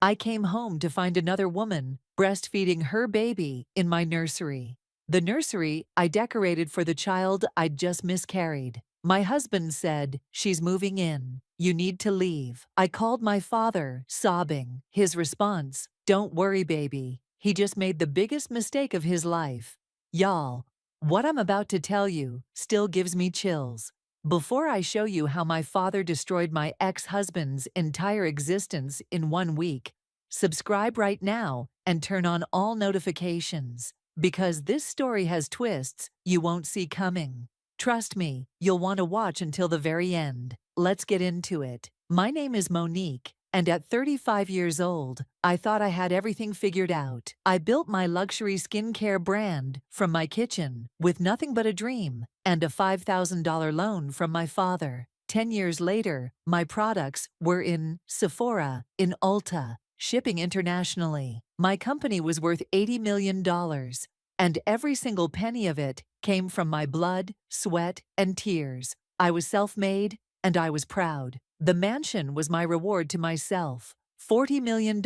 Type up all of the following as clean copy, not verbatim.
I came home to find another woman breastfeeding her baby in my nursery. The nursery I decorated for the child I'd just miscarried. My husband said, "She's moving in. You need to leave." I called my father, sobbing. His response, "Don't worry, baby. He just made the biggest mistake of his life." Y'all, what I'm about to tell you still gives me chills. Before I show you how my father destroyed my ex-husband's entire existence in 1 week, subscribe right now and turn on all notifications, because this story has twists you won't see coming. Trust me, you'll want to watch until the very end. Let's get into it. My name is Monique, and at 35 years old, I thought I had everything figured out. I built my luxury skincare brand from my kitchen with nothing but a dream and a $5,000 loan from my father. 10 years later, my products were in Sephora, in Ulta, shipping internationally. My company was worth $80 million, and every single penny of it came from my blood, sweat, and tears. I was self-made, and I was proud. The mansion was my reward to myself. $40 million,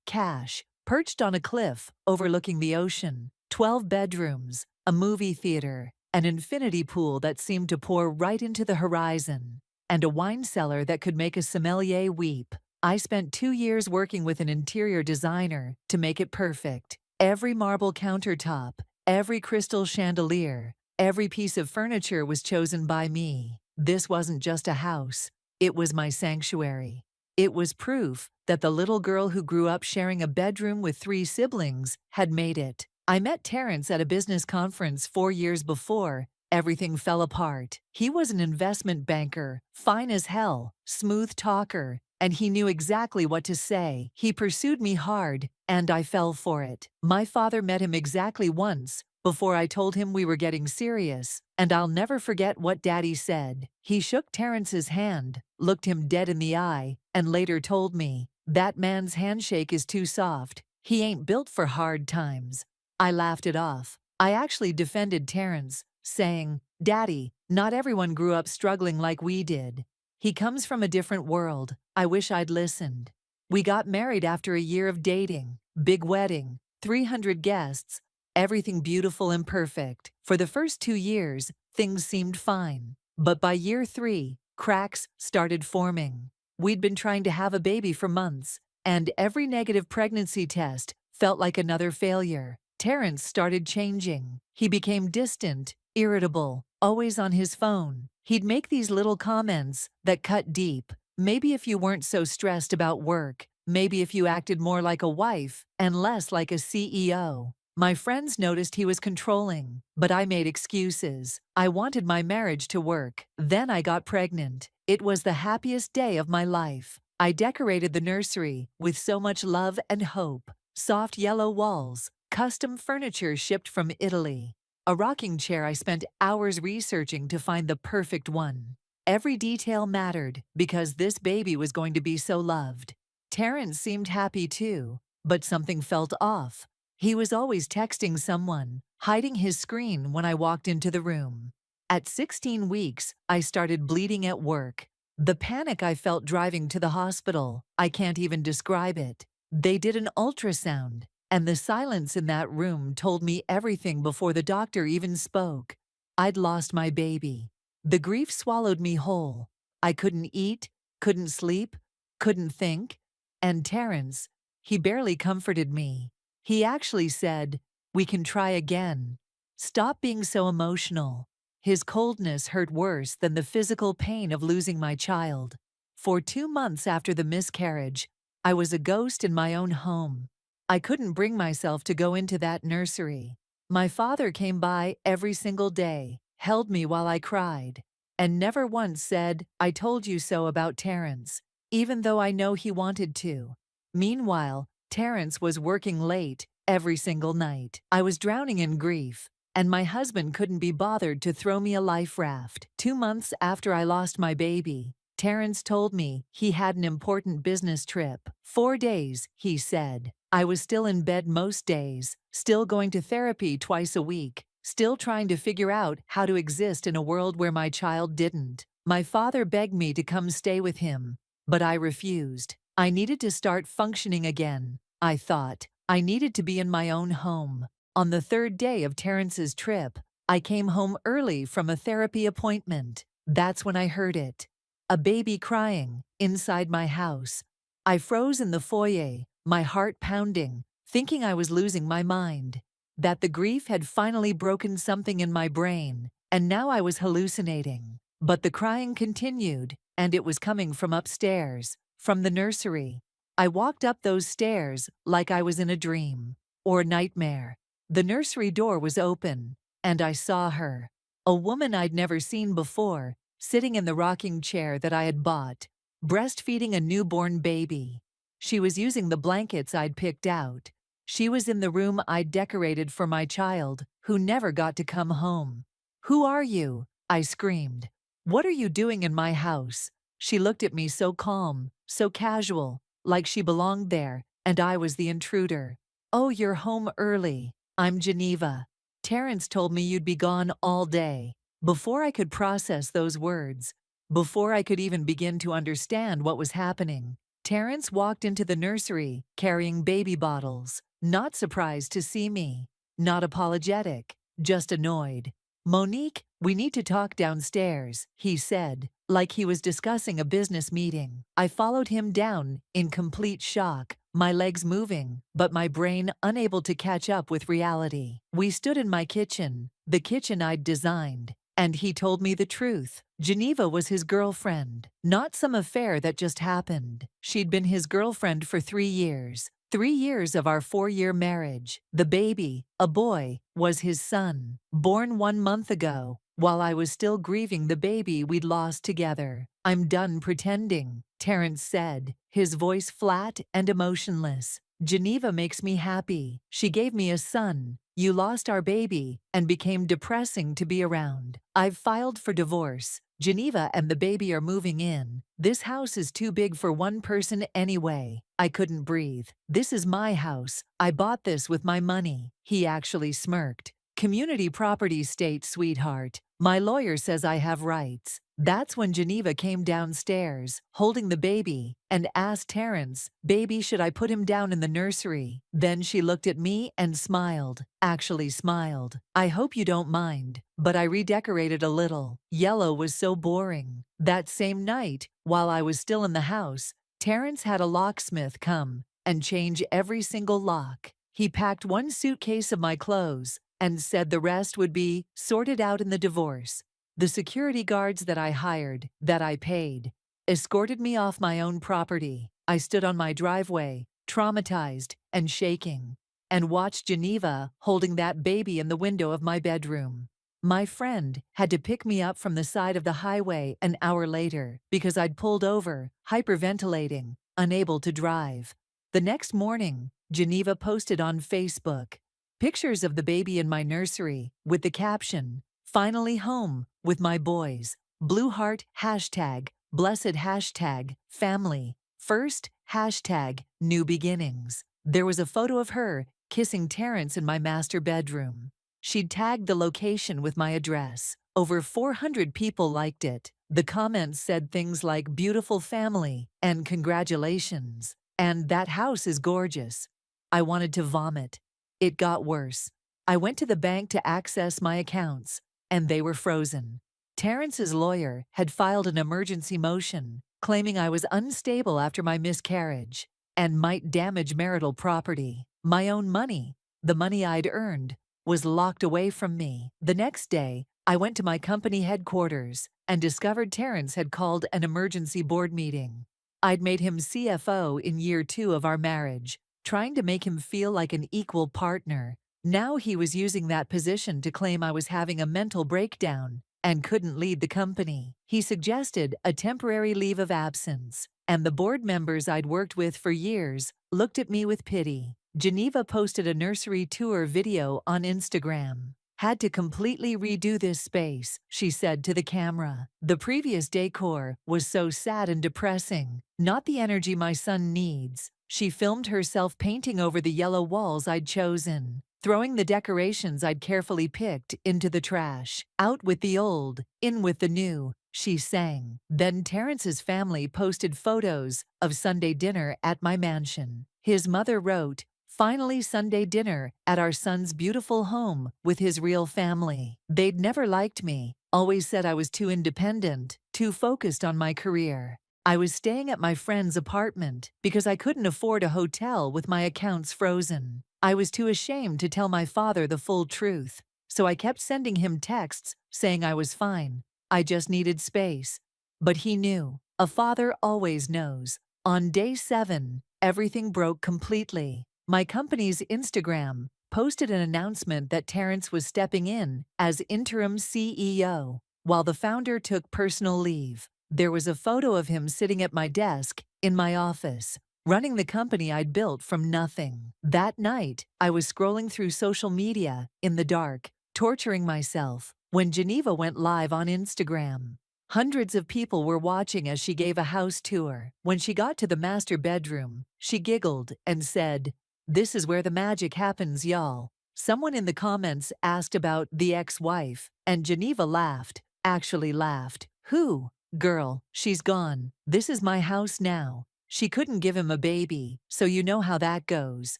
cash, perched on a cliff overlooking the ocean. 12 bedrooms, a movie theater, an infinity pool that seemed to pour right into the horizon, and a wine cellar that could make a sommelier weep. I spent 2 years working with an interior designer to make it perfect. Every marble countertop, every crystal chandelier, every piece of furniture was chosen by me. This wasn't just a house, it was my sanctuary. It was proof that the little girl who grew up sharing a bedroom with 3 siblings had made it. I met Terrence at a business conference 4 years before everything fell apart. He was an investment banker, fine as hell, smooth talker, and he knew exactly what to say. He pursued me hard, and I fell for it. My father met him exactly once before I told him we were getting serious, and I'll never forget what Daddy said. He shook Terrence's hand, looked him dead in the eye, and later told me, "That man's handshake is too soft. He ain't built for hard times." I laughed it off. I actually defended Terrence, saying, "Daddy, not everyone grew up struggling like we did. He comes from a different world." I wish I'd listened. We got married after a year of dating. Big wedding, 300 guests, everything beautiful and perfect. For the first 2 years, things seemed fine. But by year 3, cracks started forming. We'd been trying to have a baby for months, and every negative pregnancy test felt like another failure. Terrence started changing. He became distant, irritable, always on his phone. He'd make these little comments that cut deep. Maybe if you weren't so stressed about work, maybe if you acted more like a wife and less like a CEO. My friends noticed he was controlling, but I made excuses. I wanted my marriage to work. Then I got pregnant. It was the happiest day of my life. I decorated the nursery with so much love and hope. Soft yellow walls, custom furniture shipped from Italy. A rocking chair I spent hours researching to find the perfect one. Every detail mattered because this baby was going to be so loved. Terrence seemed happy too, but something felt off. He was always texting someone, hiding his screen when I walked into the room. At 16 weeks, I started bleeding at work. The panic I felt driving to the hospital, I can't even describe it. They did an ultrasound, and the silence in that room told me everything before the doctor even spoke. I'd lost my baby. The grief swallowed me whole. I couldn't eat, couldn't sleep, couldn't think. And Terrence, he barely comforted me. He actually said, "We can try again. Stop being so emotional." His coldness hurt worse than the physical pain of losing my child. For 2 months after the miscarriage, I was a ghost in my own home. I couldn't bring myself to go into that nursery. My father came by every single day, held me while I cried, and never once said, "I told you so" about Terrence, even though I know he wanted to. Meanwhile, Terrence was working late every single night. I was drowning in grief, and my husband couldn't be bothered to throw me a life raft. 2 months after I lost my baby, Terrence told me he had an important business trip. 4 days, he said. I was still in bed most days, still going to therapy twice a week, still trying to figure out how to exist in a world where my child didn't. My father begged me to come stay with him, but I refused. I needed to start functioning again, I thought. I needed to be in my own home. On the third day of Terrence's trip, I came home early from a therapy appointment. That's when I heard it. A baby crying inside my house. I froze in the foyer, my heart pounding, thinking I was losing my mind. That the grief had finally broken something in my brain, and now I was hallucinating. But the crying continued, and it was coming from upstairs, from the nursery. I walked up those stairs like I was in a dream or nightmare. The nursery door was open, and I saw her. A woman I'd never seen before, sitting in the rocking chair that I had bought, breastfeeding a newborn baby. She was using the blankets I'd picked out. She was in the room I'd decorated for my child, who never got to come home. "Who are you?" I screamed. "What are you doing in my house?" She looked at me so calm, so casual, like she belonged there, and I was the intruder. "Oh, you're home early. I'm Geneva. Terrence told me you'd be gone all day." Before I could process those words, before I could even begin to understand what was happening, Terrence walked into the nursery carrying baby bottles, not surprised to see me, not apologetic, just annoyed. "Monique, we need to talk downstairs," he said, like he was discussing a business meeting. I followed him down in complete shock, my legs moving, but my brain unable to catch up with reality. We stood in my kitchen, the kitchen I'd designed, and he told me the truth. Geneva was his girlfriend, not some affair that just happened. She'd been his girlfriend for 3 years. 3 years of our 4-year marriage. The baby, a boy, was his son, born 1 month ago, while I was still grieving the baby we'd lost together. "I'm done pretending," Terrence said, his voice flat and emotionless. "Geneva makes me happy. She gave me a son. You lost our baby and became depressing to be around. I've filed for divorce. Geneva and the baby are moving in. This house is too big for one person anyway." I couldn't breathe. "This is my house. I bought this with my money." He actually smirked. "Community property state, sweetheart. My lawyer says I have rights." That's when Geneva came downstairs, holding the baby, and asked Terrence, "Baby, should I put him down in the nursery?" Then she looked at me and smiled, actually smiled. "I hope you don't mind, but I redecorated a little. Yellow was so boring." That same night, while I was still in the house, Terrence had a locksmith come and change every single lock. He packed 1 suitcase of my clothes and said the rest would be sorted out in the divorce. The security guards that I hired, that I paid, escorted me off my own property. I stood on my driveway, traumatized and shaking, and watched Geneva holding that baby in the window of my bedroom. My friend had to pick me up from the side of the highway an hour later because I'd pulled over, hyperventilating, unable to drive. The next morning, Geneva posted on Facebook pictures of the baby in my nursery with the caption, "Finally home with my boys." Blue heart hashtag, blessed hashtag, family, first hashtag, new beginnings. There was a photo of her kissing Terrence in my master bedroom. She'd tagged the location with my address. Over 400 people liked it. The comments said things like "beautiful family" and "congratulations" and "that house is gorgeous." I wanted to vomit. It got worse. I went to the bank to access my accounts, and they were frozen. Terrence's lawyer had filed an emergency motion, claiming I was unstable after my miscarriage and might damage marital property. My own money, the money I'd earned, was locked away from me. The next day, I went to my company headquarters and discovered Terrence had called an emergency board meeting. I'd made him CFO in year 2 of our marriage, trying to make him feel like an equal partner. Now he was using that position to claim I was having a mental breakdown and couldn't lead the company. He suggested a temporary leave of absence, and the board members I'd worked with for years looked at me with pity. Geneva posted a nursery tour video on Instagram. "Had to completely redo this space," she said to the camera. "The previous decor was so sad and depressing, not the energy my son needs." She filmed herself painting over the yellow walls I'd chosen. throwing the decorations I'd carefully picked into the trash. Out with the old, in with the new, she sang. Then Terrence's family posted photos of Sunday dinner at my mansion. His mother wrote, "Finally Sunday dinner at our son's beautiful home with his real family." They'd never liked me, always said I was too independent, too focused on my career. I was staying at my friend's apartment because I couldn't afford a hotel with my accounts frozen. I was too ashamed to tell my father the full truth, so I kept sending him texts saying I was fine. I just needed space. But he knew. A father always knows. On day 7, everything broke completely. My company's Instagram posted an announcement that Terrence was stepping in as interim CEO while the founder took personal leave. There was a photo of him sitting at my desk in my office, running the company I'd built from nothing. That night, I was scrolling through social media in the dark, torturing myself, when Geneva went live on Instagram. Hundreds of people were watching as she gave a house tour. When she got to the master bedroom, she giggled and said, "This is where the magic happens, y'all." Someone in the comments asked about the ex-wife, and Geneva laughed, actually laughed. "Who? Girl, she's gone. This is my house now." She couldn't give him a baby, so you know how that goes.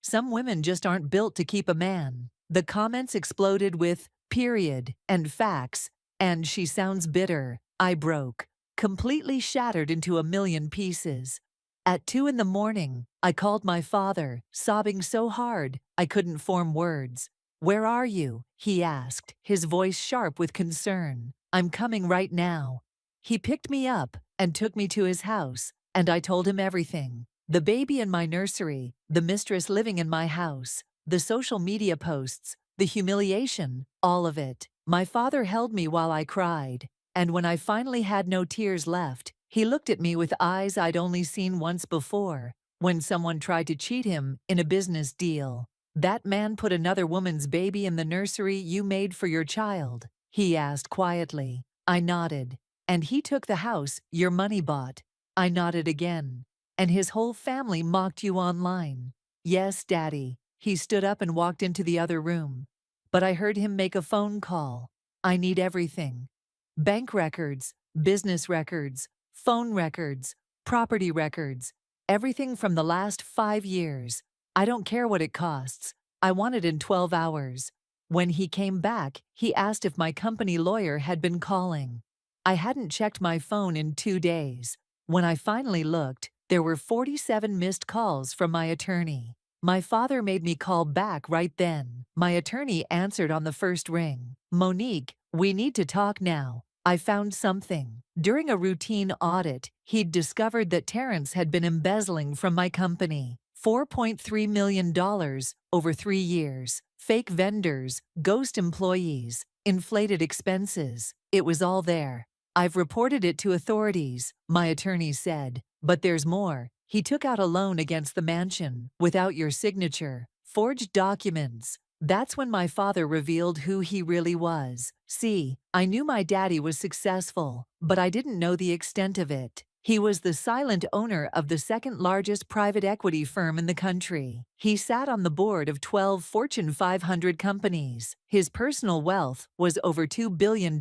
Some women just aren't built to keep a man. The comments exploded with "period" and "facts," and "she sounds bitter." I broke, completely shattered into a million pieces. At 2 in the morning, I called my father, sobbing so hard I couldn't form words. "Where are you?" he asked, his voice sharp with concern. "I'm coming right now." He picked me up and took me to his house, and I told him everything. The baby in my nursery, the mistress living in my house, the social media posts, the humiliation, all of it. My father held me while I cried, and when I finally had no tears left, he looked at me with eyes I'd only seen once before, when someone tried to cheat him in a business deal. "That man put another woman's baby in the nursery you made for your child?" he asked quietly. I nodded. "And he took the house your money bought?" I nodded again. "And his whole family mocked you online?" "Yes, Daddy." He stood up and walked into the other room. But I heard him make a phone call. "I need everything. Bank records, business records, phone records, property records, everything from the last 5 years. I don't care what it costs. I want it in 12 hours. When he came back, he asked if my company lawyer had been calling. I hadn't checked my phone in 2 days. When I finally looked, there were 47 missed calls from my attorney. My father made me call back right then. My attorney answered on the first ring. "Monique, we need to talk now. I found something." During a routine audit, he'd discovered that Terrence had been embezzling from my company. $4.3 million over 3 years. Fake vendors, ghost employees, inflated expenses. It was all there. "I've reported it to authorities," my attorney said. "But there's more. He took out a loan against the mansion, without your signature, forged documents." That's when my father revealed who he really was. See, I knew my daddy was successful, but I didn't know the extent of it. He was the silent owner of the second largest private equity firm in the country. He sat on the board of 12 Fortune 500 companies. His personal wealth was over $2 billion.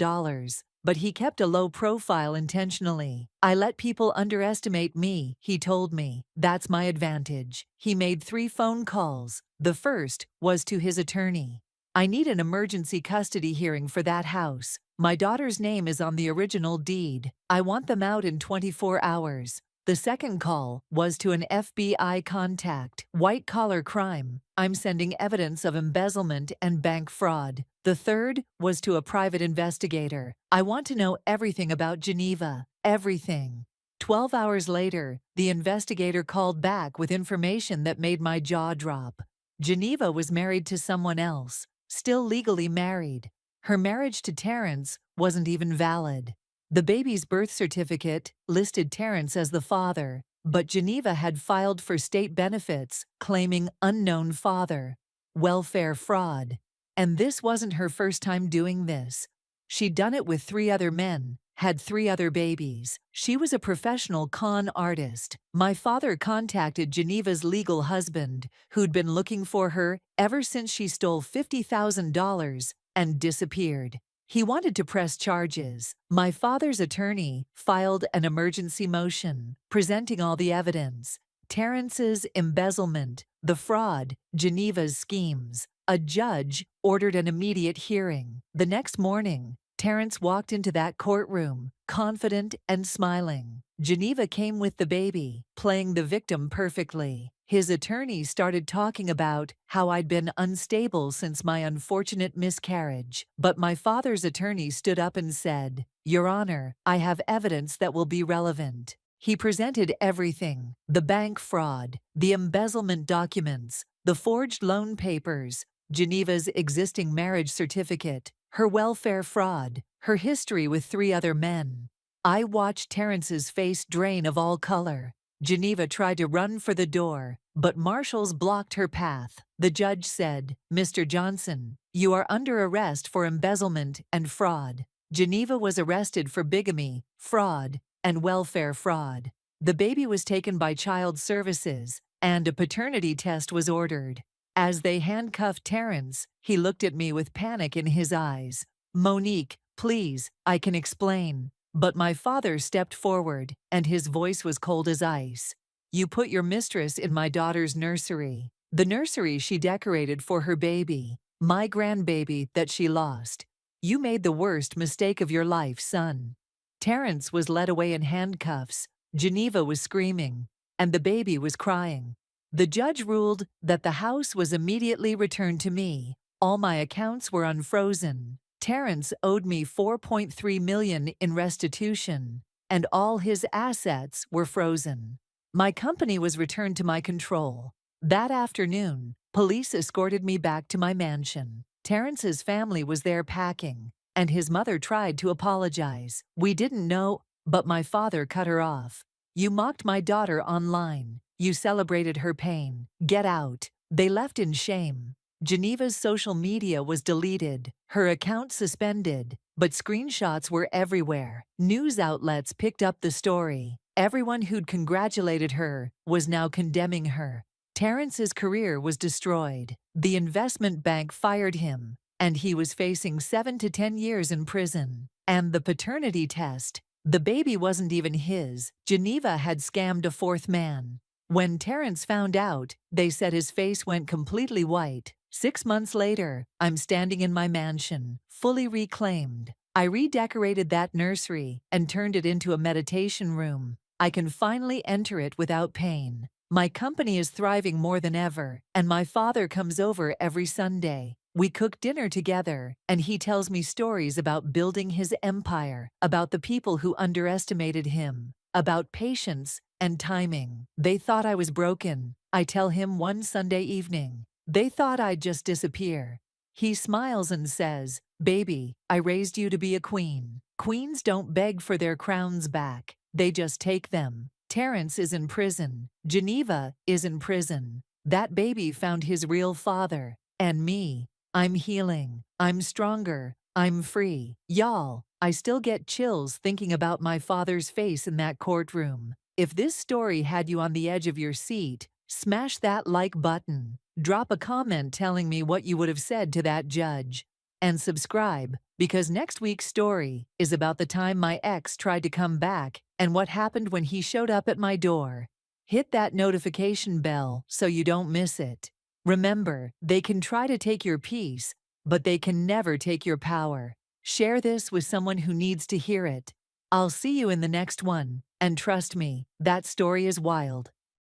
But he kept a low profile intentionally. "I let people underestimate me," he told me. "That's my advantage." He made 3 phone calls. The first was to his attorney. "I need an emergency custody hearing for that house. My daughter's name is on the original deed. I want them out in 24 hours. The second call was to an FBI contact. "White-collar crime. I'm sending evidence of embezzlement and bank fraud." The third was to a private investigator. "I want to know everything about Geneva. Everything." 12 hours later, the investigator called back with information that made my jaw drop. Geneva was married to someone else, still legally married. Her marriage to Terrence wasn't even valid. The baby's birth certificate listed Terrence as the father, but Geneva had filed for state benefits, claiming unknown father. Welfare fraud. And this wasn't her first time doing this. She'd done it with 3 other men, had 3 other babies. She was a professional con artist. My father contacted Geneva's legal husband, who'd been looking for her ever since she stole $50,000 and disappeared. He wanted to press charges. My father's attorney filed an emergency motion, presenting all the evidence: Terrence's embezzlement, the fraud, Geneva's schemes. A judge ordered an immediate hearing. The next morning, Terrence walked into that courtroom, confident and smiling. Geneva came with the baby, playing the victim perfectly. His attorney started talking about how I'd been unstable since my unfortunate miscarriage. But my father's attorney stood up and said, "Your Honor, I have evidence that will be relevant." He presented everything: the bank fraud, the embezzlement documents, the forged loan papers, Geneva's existing marriage certificate, her welfare fraud, her history with 3 other men. I watched Terrence's face drain of all color. Geneva tried to run for the door, but marshals blocked her path. The judge said, "Mr. Johnson, you are under arrest for embezzlement and fraud." Geneva was arrested for bigamy, fraud, and welfare fraud. The baby was taken by Child Services, and a paternity test was ordered. As they handcuffed Terrence, he looked at me with panic in his eyes. "Monique, please, I can explain." But my father stepped forward, and his voice was cold as ice. "You put your mistress in my daughter's nursery. The nursery she decorated for her baby, my grandbaby that she lost. You made the worst mistake of your life, son." Terrence was led away in handcuffs. Geneva was screaming, and the baby was crying. The judge ruled that the house was immediately returned to me. All my accounts were unfrozen. Terrence owed me $4.3 million in restitution, and all his assets were frozen. My company was returned to my control. That afternoon, police escorted me back to my mansion. Terrence's family was there packing, and his mother tried to apologize. "We didn't know," but my father cut her off. "You mocked my daughter online. You celebrated her pain. Get out." They left in shame. Geneva's social media was deleted, her account suspended, but screenshots were everywhere. News outlets picked up the story. Everyone who'd congratulated her was now condemning her. Terrence's career was destroyed. The investment bank fired him, and he was facing 7 to 10 years in prison. And the paternity test: the baby wasn't even his. Geneva had scammed a 4th man. When Terrence found out, they said his face went completely white. 6 months later, I'm standing in my mansion, fully reclaimed. I redecorated that nursery and turned it into a meditation room. I can finally enter it without pain. My company is thriving more than ever, and my father comes over every Sunday. We cook dinner together, and he tells me stories about building his empire, about the people who underestimated him, about patience and timing. They thought I was broken, I tell him one Sunday evening. They thought I'd just disappear. He smiles and says, "Baby, I raised you to be a queen. Queens don't beg for their crowns back, they just take them." Terrence is in prison. Geneva is in prison. That baby found his real father. And me. I'm healing. I'm stronger. I'm free. Y'all, I still get chills thinking about my father's face in that courtroom. If this story had you on the edge of your seat, smash that like button. Drop a comment telling me what you would have said to that judge. And subscribe, because next week's story is about the time my ex tried to come back and what happened when he showed up at my door. Hit that notification bell so you don't miss it. Remember, they can try to take your peace, but they can never take your power. Share this with someone who needs to hear it. I'll see you in the next one, and trust me, that story is wild.